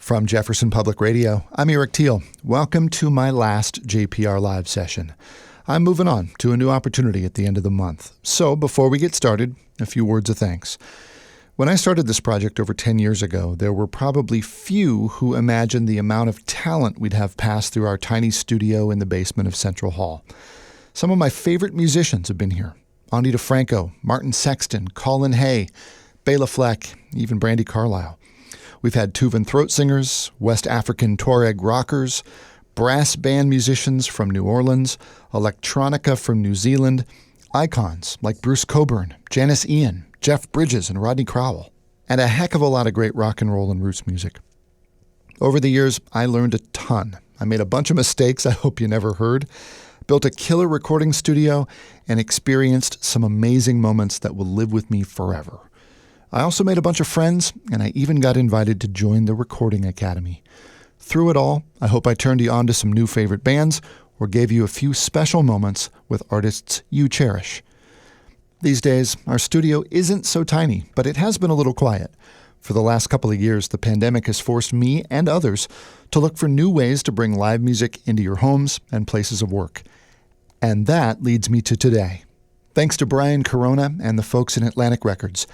From Jefferson Public Radio, I'm Eric Teal. Welcome to my last JPR Live Session. I'm moving on to a new opportunity at the end of the month. So before we get started, a few words of thanks. When I started this project over 10 years ago, there were probably few who imagined the amount of talent we'd have pass through our tiny studio in the basement of Central Hall. Some of my favorite musicians have been here. Ani DeFranco, Martin Sexton, Colin Hay, Bela Fleck, even Brandi Carlile. We've had Tuvan throat singers, West African Tuareg rockers, brass band musicians from New Orleans, electronica from New Zealand, icons like Bruce Cockburn, Janis Ian, Jeff Bridges, and Rodney Crowell, and a heck of a lot of great rock and roll and roots music. Over the years, I learned a ton. I made a bunch of mistakes I hope you never heard, built a killer recording studio, and experienced some amazing moments that will live with me forever. I also made a bunch of friends, and I even got invited to join the Recording Academy. Through it all, I hope I turned you on to some new favorite bands or gave you a few special moments with artists you cherish. These days, our studio isn't so tiny, but it has been a little quiet. For the last couple of years, the pandemic has forced me and others to look for new ways to bring live music into your homes and places of work. And that leads me to today. Thanks to Brian Corona and the folks in Atlantic Records,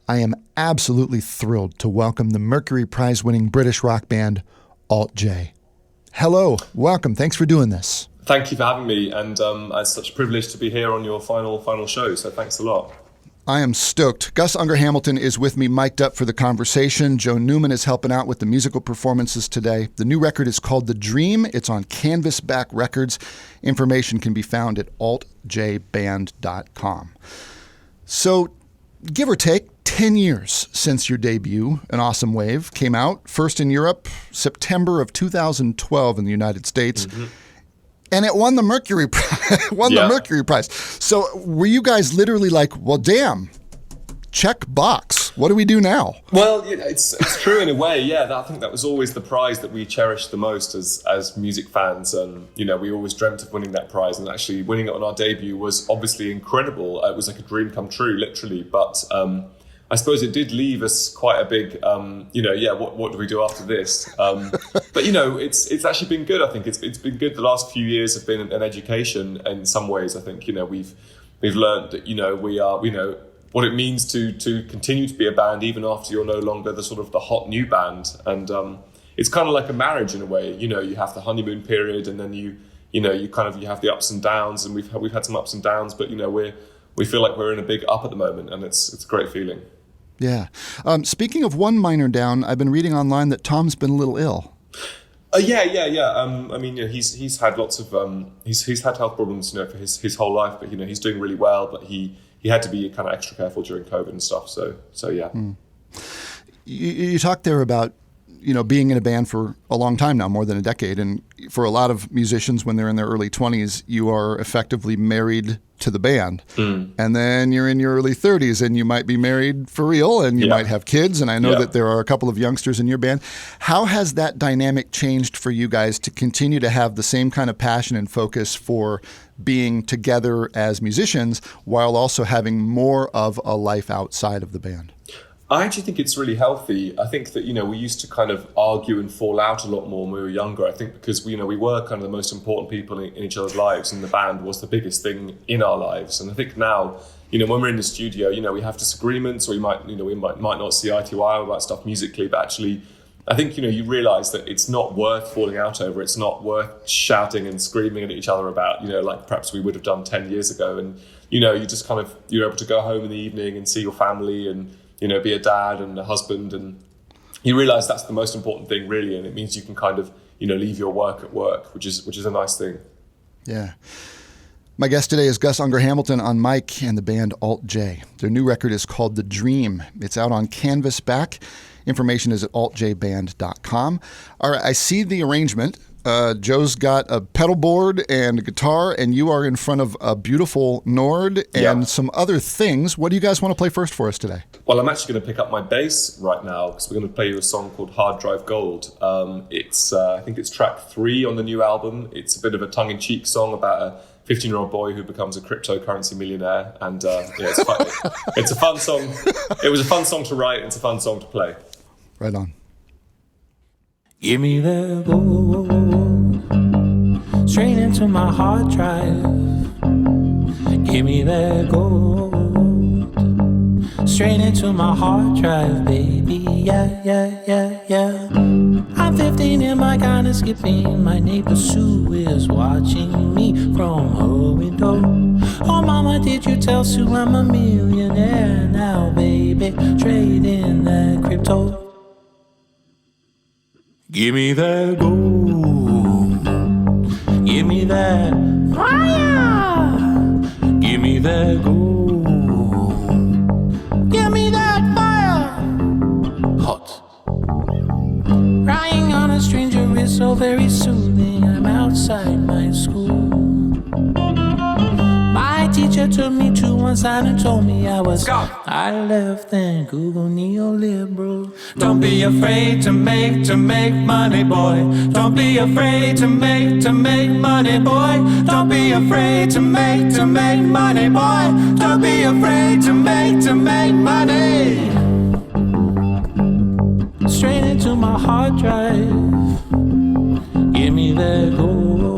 I am absolutely thrilled to welcome the Mercury Prize winning British rock band Alt J. Hello, welcome. Thanks for doing this. Thank you for having me, and it's such a privilege to be here on your final show, so thanks a lot. I am stoked. Gus Unger-Hamilton is with me, mic'd up for the conversation. Joe Newman is helping out with the musical performances today. The new record is called The Dream. It's on Canvasback Records. Information can be found at altjband.com. So, give or take, 10 years since your debut, An Awesome Wave, came out, first in Europe, September of 2012 in the United States. Mm-hmm. And it won the Mercury Prize. The Mercury Prize. So were you guys literally like, well, damn, check box. What do we do now? Well, it's true in a way, yeah. I think that was always the prize that we cherished the most as music fans. And, we always dreamt of winning that prize. And actually winning it on our debut was obviously incredible. It was like a dream come true, literally. But I suppose it did leave us quite a big, what do we do after this? But, it's actually been good. I think it's been good. The last few years have been an education in some ways. I think, we've learned that, we are, what it means to continue to be a band even after you're no longer the sort of the hot new band. And it's kind of like a marriage in a way. You have the honeymoon period, and then you have the ups and downs, and we've had some ups and downs, but we feel like we're in a big up at the moment, and it's a great feeling. Yeah. Speaking of one minor down, I've been reading online that Tom's been a little ill. Yeah. He's had lots of he's had health problems, for his whole life, but he's doing really well. But he had to be kind of extra careful during COVID and stuff. So yeah. You talked there about being in a band for a long time now, more than a decade, and for a lot of musicians, when they're in their early 20s, you are effectively married to the band. And then you're in your early 30s and you might be married for real, and you might have kids. And I know that there are a couple of youngsters in your band. How has that dynamic changed for you guys to continue to have the same kind of passion and focus for being together as musicians while also having more of a life outside of the band? I actually think it's really healthy. I think that, we used to kind of argue and fall out a lot more when we were younger. I think because, we were kind of the most important people in each other's lives, and the band was the biggest thing in our lives. And I think now, when we're in the studio, we have disagreements, or we might not see eye to eye about stuff musically, but actually, I think, you realize that it's not worth falling out over. It's not worth shouting and screaming at each other about, like perhaps we would have done 10 years ago. And, you just kind of, you're able to go home in the evening and see your family and, be a dad and a husband, and you realize that's the most important thing, really, and it means you can kind of, leave your work at work, which is a nice thing. Yeah. My guest today is Gus Unger-Hamilton on mic and the band Alt J. Their new record is called The Dream. It's out on Canvasback. Information is at altjband.com. All right, I see the arrangement. Joe's got a pedal board and a guitar, and you are in front of a beautiful Nord and some other things. What do you guys want to play first for us today? Well, I'm actually going to pick up my bass right now because we're going to play you a song called Hard Drive Gold. I think it's track 3 on the new album. It's a bit of a tongue-in-cheek song about a 15-year-old boy who becomes a cryptocurrency millionaire, and it's fun. It's a fun song. It was a fun song to write. It's a fun song to play. Right on. Give me the gold, straight into my hard drive. Give me that gold, straight into my hard drive, baby. Yeah, yeah, yeah, yeah. I'm 15 and my kind of skipping. My neighbor Sue is watching me from her window. Oh, mama, did you tell Sue I'm a millionaire now, baby? Trading that crypto. Give me that gold. Give me that fire. Give me that gold. Give me that fire. Hot. Crying on a stranger is so very soothing. I'm outside my school. My teacher took me to one side and told me I was I left and Google neoliberal. Don't be afraid to make money, boy. Don't be afraid to make money, boy. Don't be afraid to make money, boy. Don't be afraid to make money. Straight into my hard drive. Give me that gold.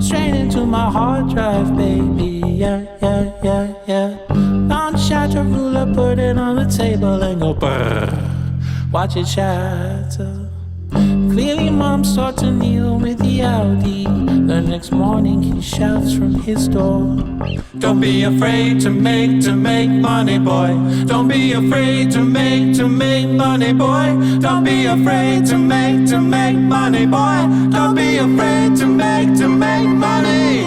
Straight into my hard drive, baby. Yeah, yeah, yeah, yeah. Don't shot your ruler, put it on the table and go brrr. Watch it shatter. Clearly mom starts to kneel with the Audi. The next morning he shouts from his door. Don't be afraid to make money, boy. Don't be afraid to make money, boy. Don't be afraid to make money, boy. Don't be afraid to make money.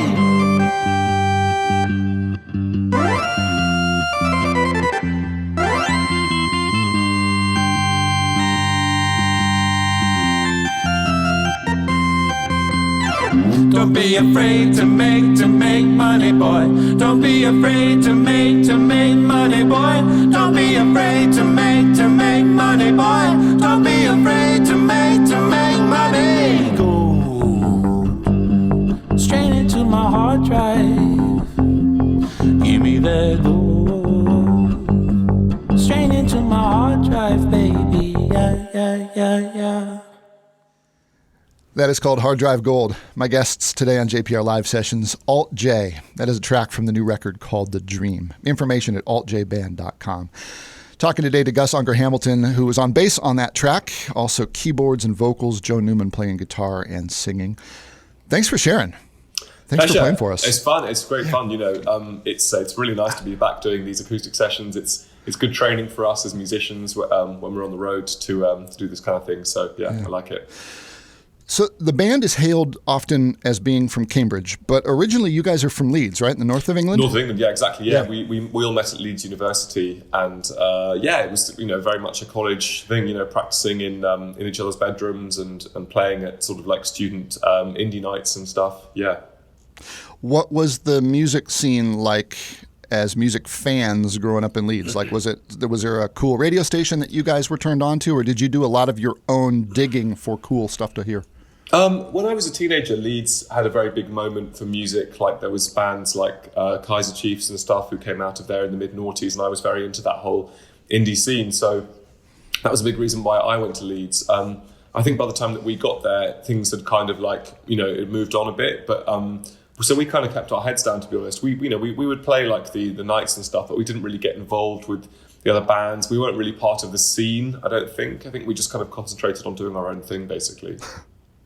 Don't be afraid to make money, boy. Don't be afraid to make money, boy. Don't be afraid to make money, boy. Don't be afraid to make money. Gold, straight into my hard drive. Give me that gold, straight into my hard drive, baby. Yeah, yeah, yeah, yeah. That is called Hard Drive Gold. My guests today on JPR Live Sessions, Alt J. That is a track from the new record called The Dream. Information at altjband.com. Talking today to Gus Unger-Hamilton, who was on bass on that track, also keyboards and vocals, Joe Newman playing guitar and singing. Thanks for sharing. Thanks for playing for us. It's fun. It's great fun. You know, it's really nice to be back doing these acoustic sessions. It's good training for us as musicians when we're on the road to do this kind of thing. So yeah. I like it. So the band is hailed often as being from Cambridge, but originally you guys are from Leeds, right? In the north of England? North of England, yeah, exactly. Yeah. We all met at Leeds University, and it was very much a college thing, practicing in each other's bedrooms and playing at sort of like student indie nights and stuff. Yeah. What was the music scene like as music fans growing up in Leeds? Like, was there a cool radio station that you guys were turned on to, or did you do a lot of your own digging for cool stuff to hear? When I was a teenager, Leeds had a very big moment for music. Like there was bands like Kaiser Chiefs and stuff who came out of there in the mid-noughties, and I was very into that whole indie scene. So that was a big reason why I went to Leeds. I think by the time that we got there, things had kind of it moved on a bit. But so we kind of kept our heads down, to be honest. We would play like the nights and stuff, but we didn't really get involved with the other bands. We weren't really part of the scene, I don't think. I think we just kind of concentrated on doing our own thing, basically.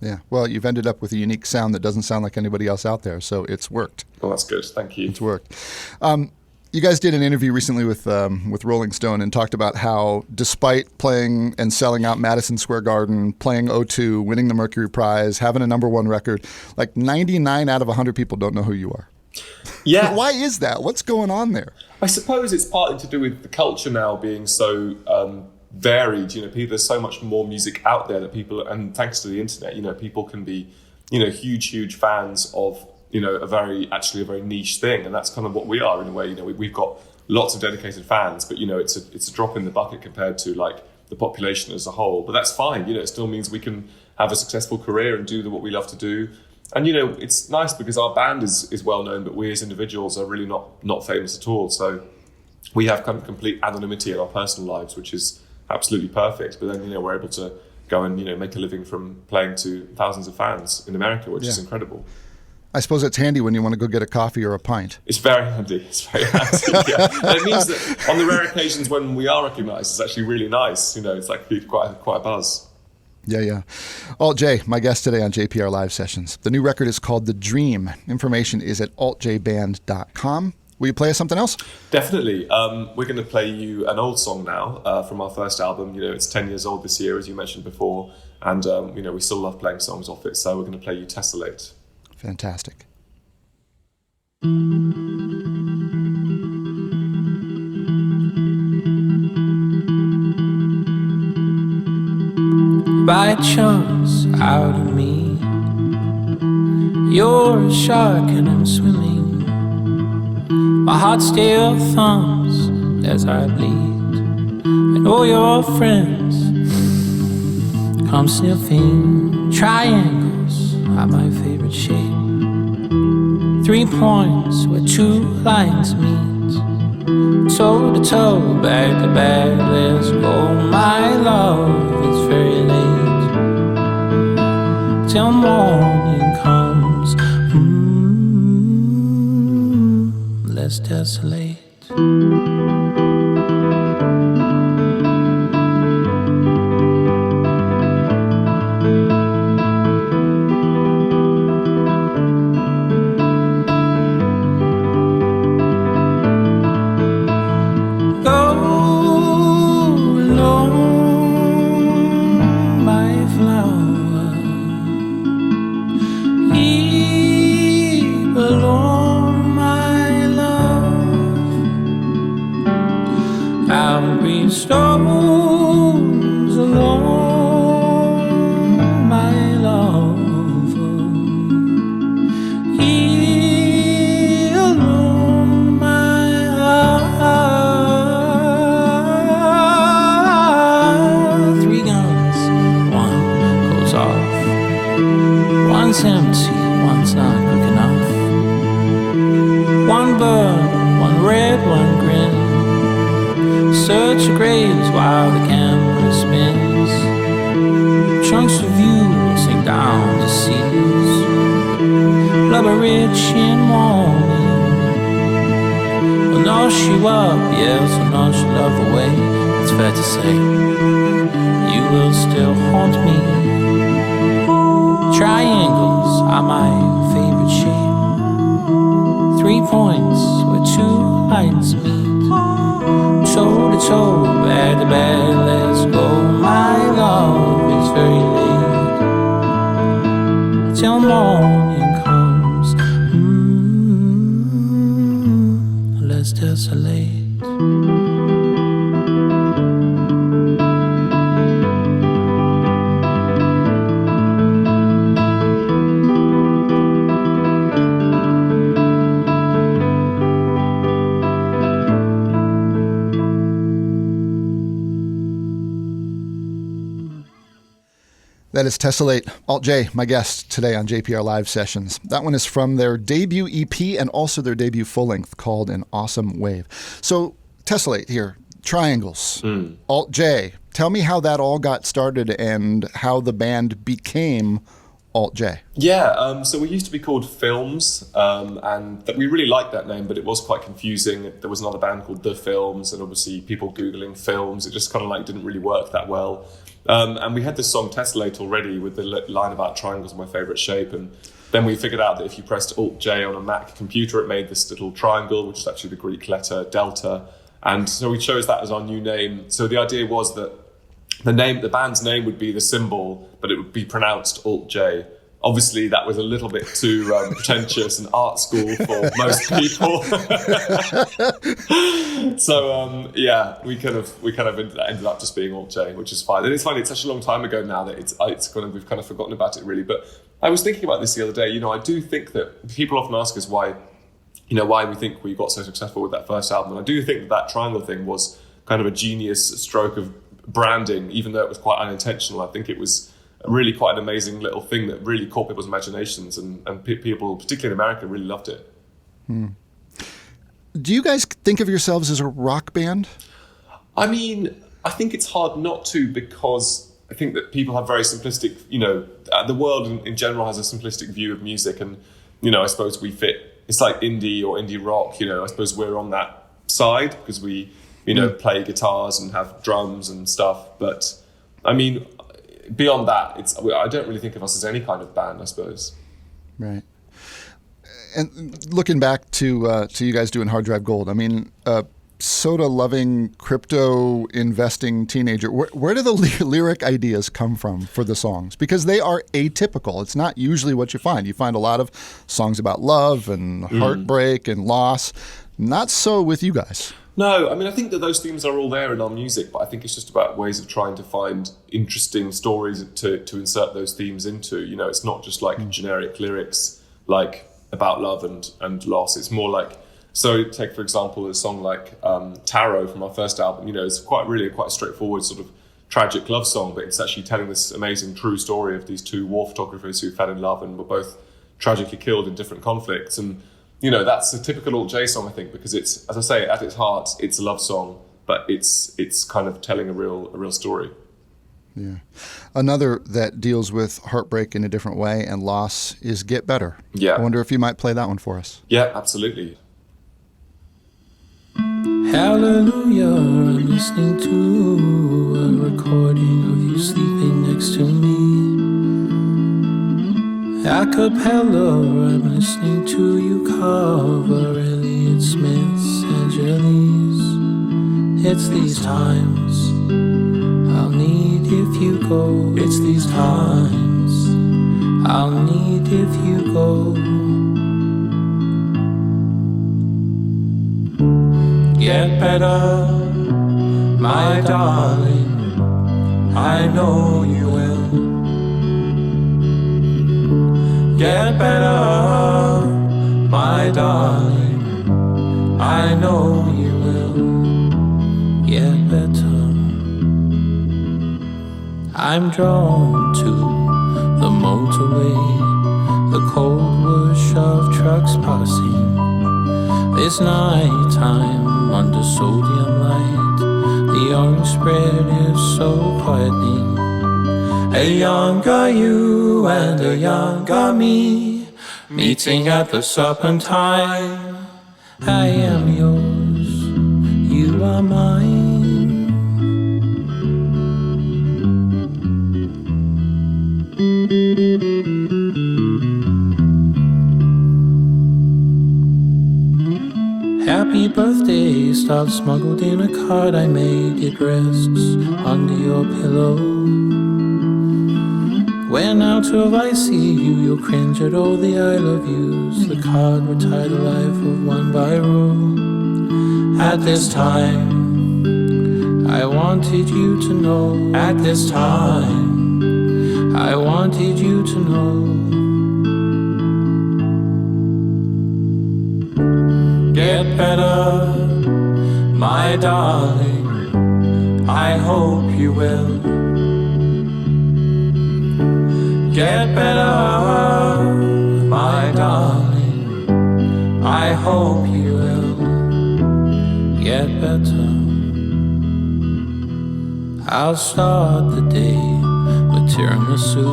Yeah, well, you've ended up with a unique sound that doesn't sound like anybody else out there, so it's worked. Well, that's good. Thank you. It's worked. You guys did an interview recently with Rolling Stone and talked about how, despite playing and selling out Madison Square Garden, playing O2, winning the Mercury Prize, having a #1 record, like 99 out of 100 people don't know who you are. Yeah. Why is that? What's going on there? I suppose it's partly to do with the culture now being so varied. There's so much more music out there that people, and thanks to the internet, people can be, huge fans of, a very niche thing, and that's kind of what we are in a way. We've got lots of dedicated fans, but it's a drop in the bucket compared to like the population as a whole. But that's fine. It still means we can have a successful career and do what we love to do. And it's nice because our band is well known, but we as individuals are really not famous at all. So we have kind of complete anonymity in our personal lives, which is absolutely perfect. But then we're able to go and make a living from playing to thousands of fans in America, which is incredible. I suppose it's handy when you want to go get a coffee or a pint. It's very handy. Yeah. And it means that on the rare occasions when we are recognised, it's actually really nice. It's like quite a buzz. Yeah. Alt J, my guest today on JPR Live Sessions. The new record is called The Dream. Information is at altjband.com. Will you play us something else? Definitely. We're going to play you an old song now from our first album. It's 10 years old this year, as you mentioned before. And, we still love playing songs off it. So we're going to play you Tesselate. Fantastic. By chance, out of me, you're a shark and I'm swimming. My heart still thumps as I bleed, and all your friends come sniffing. Triangles are my favorite shape. 3 points where 2 lines meet. Toe to toe, back to back, let's go. My love, it's very late till morning comes. Let's tesselate. Stones alone, my love. Here alone, my heart. 3 guns, 1 goes off. 1's empty, 1's not quick enough. 1 burn, 1 red, 1 grin. Search your graves while the camera spins. Chunks of you sink down to seas. Blubber rich in morning. We'll notch you up, yes, we'll notch your love away. It's fair to say you will still haunt me. Triangles are my favorite shape. 3 points where 2 lines meet. Toe to toe, bad to bad, let's go. My love is very late till morning comes. Let's tesselate. That is Tesselate. Alt J, my guest today on JPR Live Sessions. That one is from their debut EP and also their debut full-length called An Awesome Wave. So, Tesselate here, Triangles, Alt J. Tell me how that all got started and how the band became Alt J. Yeah, so we used to be called Films, and we really liked that name, but it was quite confusing. There was another band called The Films, and obviously people Googling films, it just kind of like didn't really work that well. And we had this song Tesselate already with the line about triangles, my favourite shape, and then we figured out that if you pressed Alt-J on a Mac computer, it made this little triangle, which is actually the Greek letter delta, and so we chose that as our new name. So the idea was that the band's name would be the symbol, but it would be pronounced Alt-J. Obviously, that was a little bit too pretentious and art school for most people. So we kind of ended up just being Alt-J, which is fine. And it's funny, it's such a long time ago now that we've kind of forgotten about it really. But I was thinking about this the other day. I do think that people often ask us why we think we got so successful with that first album. And I do think that triangle thing was kind of a genius stroke of branding, even though it was quite unintentional. I think it was really quite an amazing little thing that really caught people's imaginations, and people, particularly in America, really loved it. Do you guys think of yourselves as a rock band? I mean, I think it's hard not to, because I think that people have very simplistic, the world in general has a simplistic view of music, and I suppose we fit. It's like indie or indie rock. I suppose we're on that side because we play guitars and have drums and stuff. But I mean, beyond that, I don't really think of us as any kind of band, I suppose. Right. And looking back to you guys doing Hard Drive Gold, I mean, soda-loving, crypto-investing teenager, where do the lyric ideas come from for the songs? Because they are atypical. It's not usually what you find. You find a lot of songs about love and heartbreak and loss. Not so with you guys. No, I mean, I think that those themes are all there in our music, but I think it's just about ways of trying to find interesting stories to insert those themes into. It's not just like generic lyrics like about love and loss. It's more like, so take, for example, a song like Tarot from our first album. It's quite a straightforward sort of tragic love song, but it's actually telling this amazing true story of these two war photographers who fell in love and were both tragically killed in different conflicts. And, that's a typical Alt J song, I think, because it's, as I say, at its heart, it's a love song, but it's kind of telling a real story. Yeah. Another that deals with heartbreak in a different way and loss is Get Better. Yeah. I wonder if you might play that one for us. Yeah, absolutely. Hallelujah, I'm listening to a recording of you sleeping next to me. A cappella, I'm listening to you cover Elliott Smith's Angeles. It's these times I'll need if you go. It's these times I'll need if you go. Get better, my darling, I know you will. Get better, my darling, I know you will. Get better. I'm drawn to the motorway, the cold whoosh of trucks passing. This nighttime under sodium light, the orange spread is so quietening. A younger you and a younger me, meeting at the Serpentine. I am yours, you are mine. Happy birthday, stuff smuggled in a card I made. It rests under your pillow. When out of I see you, you'll cringe at all the I love yous. The card will tie the life of one by rule. At this time, I wanted you to know. At this time, I wanted you to know. Get better, my darling, I hope you will. Get better, my darling, I hope you will. Get better. I'll start the day with tiramisu,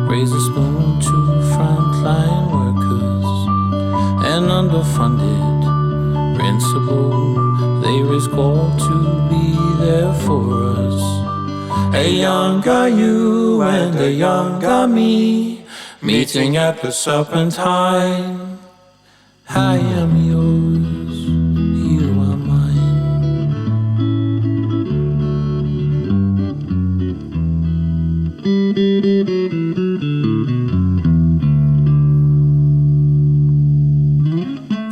raise a spoon to frontline workers and underfunded principal, they risk all to be there for us. A younger you and a younger me, meeting at the Serpentine. I am yours, you are mine.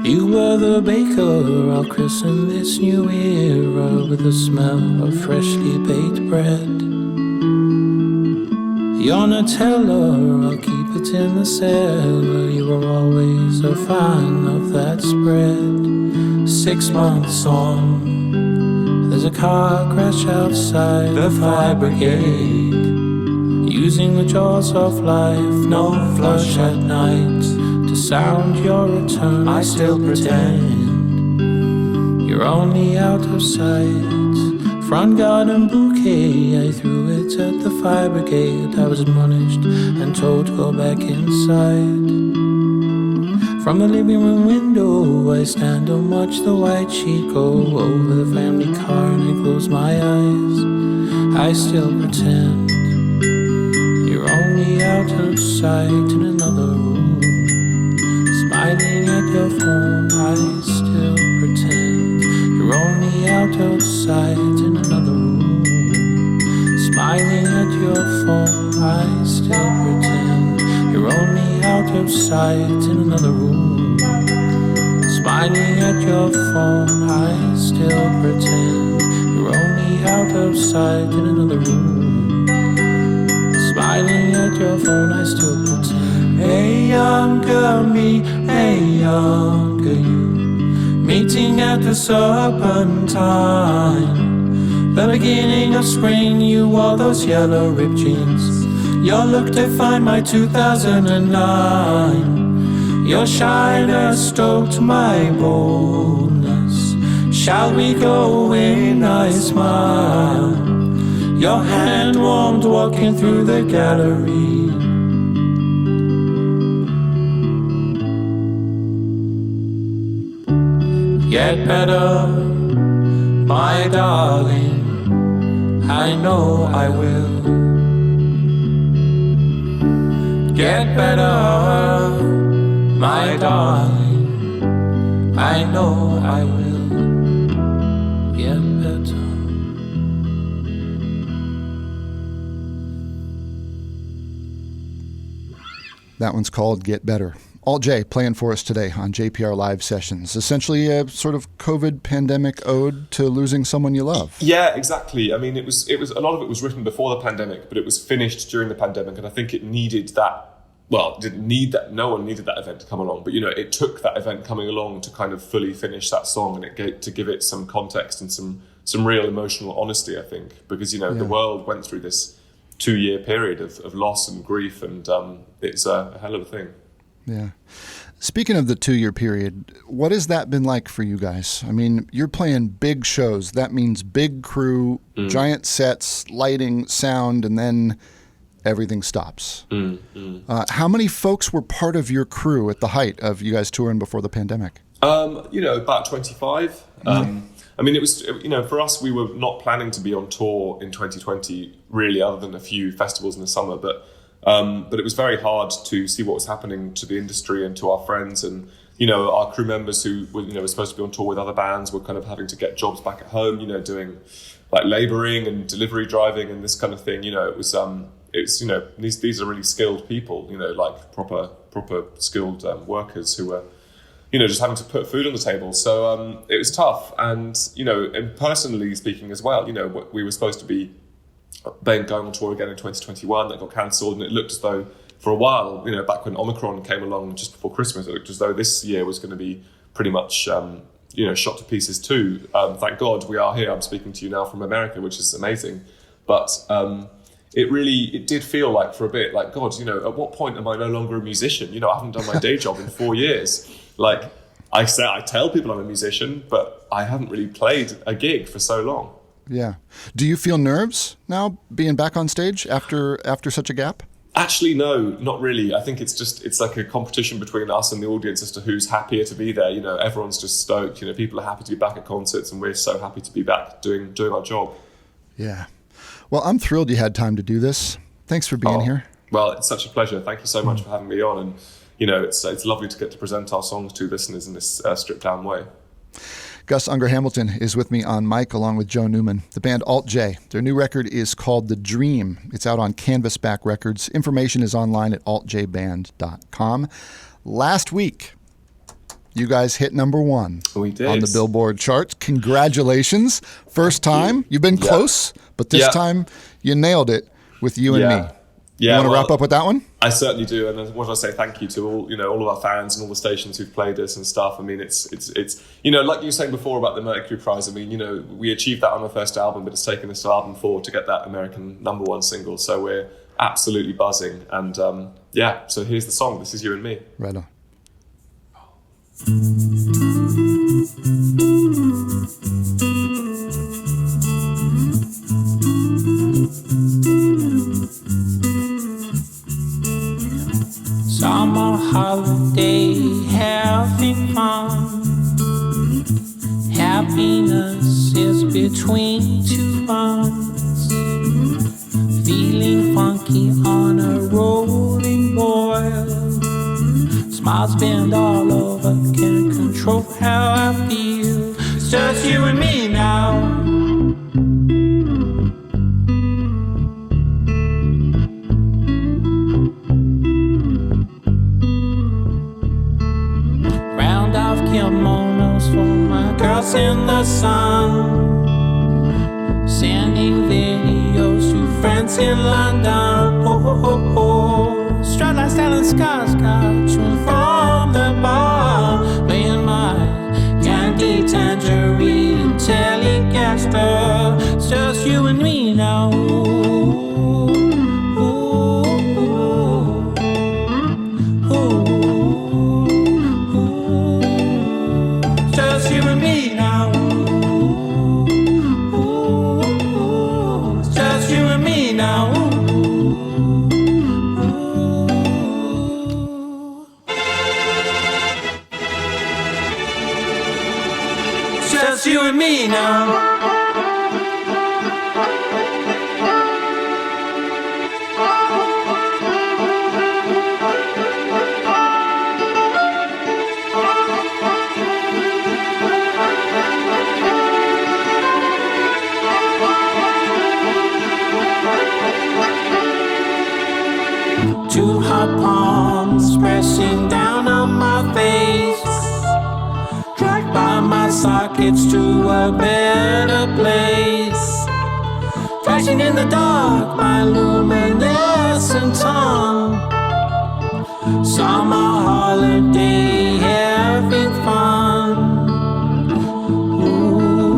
You were the baker, I'll christen this new era with the smell of freshly baked bread. Your Nutella, I'll keep it in the cellar. You were always a fan of that spread. 6 months on, there's a car crash outside the fire brigade. Using the jaws of life, no flush at night. To sound your return, I still pretend you're only out of sight front garden bouquet, I threw it at the fire brigade. I was admonished and told to go back inside. From the living room window, I stand and watch the white sheet go over the family car, and I close my eyes. I still pretend you're only out of sight in another room. Smiling at your phone, I still pretend you're only out of sight in another room. Smiling at your phone, I still pretend you're only out of sight in another room. Smiling at your phone, I still pretend you're only out of sight in another room. Smiling at your phone, I still pretend. Hey younger me, hey younger you, meeting at the Serpentine. The beginning of spring, you wore those yellow ripped jeans. Your look defined my 2009. Your shyness stoked my boldness. Shall we go in? I smile. Your hand warmed walking through the gallery. Get better, my darling. I know I will. Get better, my darling. I know I will. Get better. That one's called Get Better. Alt J playing for us today on JPR Live Sessions. Essentially a sort of COVID pandemic ode to losing someone you love. Yeah, exactly. I mean, it was a lot of it was written before the pandemic, but it was finished during the pandemic, and I think it needed that. Well, it didn't need that. No one needed that event to come along, but it took that event coming along to kind of fully finish that song, and to give it some context and some real emotional honesty. I think because the world went through this 2-year period of loss and grief, and it's a hell of a thing. Yeah. Speaking of the 2-year period, what has that been like for you guys? I mean, you're playing big shows. That means big crew, giant sets, lighting, sound, and then everything stops. How many folks were part of your crew at the height of you guys touring before the pandemic? About 25. I mean, it was, for us, we were not planning to be on tour in 2020, really, other than a few festivals in the summer. But it was very hard to see what was happening to the industry and to our friends. And, our crew members who were supposed to be on tour with other bands were kind of having to get jobs back at home, doing like laboring and delivery driving and this kind of thing. These are really skilled people, like proper skilled workers who were, just having to put food on the table. So it was tough. And, and personally speaking as well, we were supposed to be going on tour again in 2021. That got cancelled, and it looked as though for a while, back when Omicron came along just before Christmas, it looked as though this year was going to be pretty much, shot to pieces too. Thank God we are here. I'm speaking to you now from America, which is amazing. But it did feel like for a bit, like, God, at what point am I no longer a musician? I haven't done my day job in 4 years. Like I tell people I'm a musician, but I haven't really played a gig for so long. Yeah. Do you feel nerves now being back on stage after such a gap? Actually, no, not really. I think it's like a competition between us and the audience as to who's happier to be there. Everyone's just stoked. People are happy to be back at concerts, and we're so happy to be back doing our job. Yeah. Well, I'm thrilled you had time to do this. Thanks for being here. Well, it's such a pleasure. Thank you so much for having me on. And, it's lovely to get to present our songs to listeners in this stripped down way. Gus Unger-Hamilton is with me on mic along with Joe Newman. The band Alt J. Their new record is called The Dream. It's out on Canvasback Records. Information is online at altjband.com. Last week, you guys hit number 1 we did. On the Billboard charts. Congratulations. First time. You've been close, but this time you nailed it with You and Me. Yeah, you want to wrap up with that one? I certainly do, and I want to say thank you to all of our fans and all the stations who've played us and stuff. I mean, it's like you were saying before about the Mercury Prize. I mean, we achieved that on our first album, but it's taken us to album 4 to get that American #1 single. So we're absolutely buzzing, and so here's the song. This is You and Me. Right on. Summer holiday, having fun. Happiness is between two arms. Feeling funky on a rolling boil. Smiles bend all over, can't control how I feel. It's just you and me now. Round off kimonos for my girls in the sun. Sending videos to friends in London. Oh, oh, oh, oh. Strut like Stanley Scott's cartoon from the bar. Playing my candy tangerine Telecaster. It's just you and me now. Ooh, ooh, ooh, ooh. Just you and me now. Ooh, just you and me now. Just you and me now. Two hot palms pressing down on my face. Dragged by my sockets to a better place. Flashing in the dark, my luminescent tongue. Summer holiday, having fun. Ooh,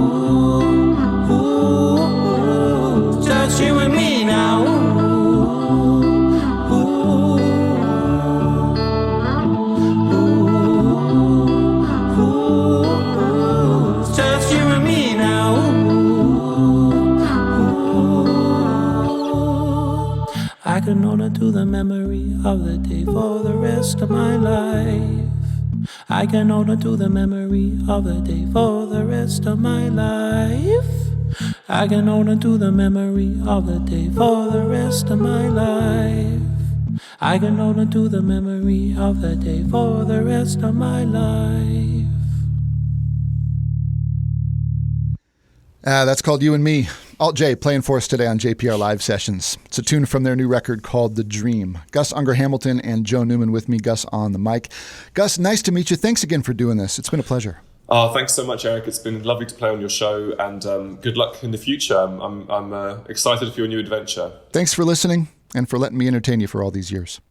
ooh, just you and me now. I can hold on to the memory of the day for the rest of my life. I can hold on to the memory of the day for the rest of my life. I can hold on to the memory of the day for the rest of my life. I can hold on to the memory of the day for the rest of my life. That's called You and Me. Alt J playing for us today on JPR Live Sessions. It's a tune from their new record called The Dream. Gus Unger-Hamilton and Joe Newman with me, Gus on the mic. Gus, nice to meet you. Thanks again for doing this. It's been a pleasure. Oh, thanks so much, Eric. It's been lovely to play on your show, and good luck in the future. I'm excited for your new adventure. Thanks for listening and for letting me entertain you for all these years.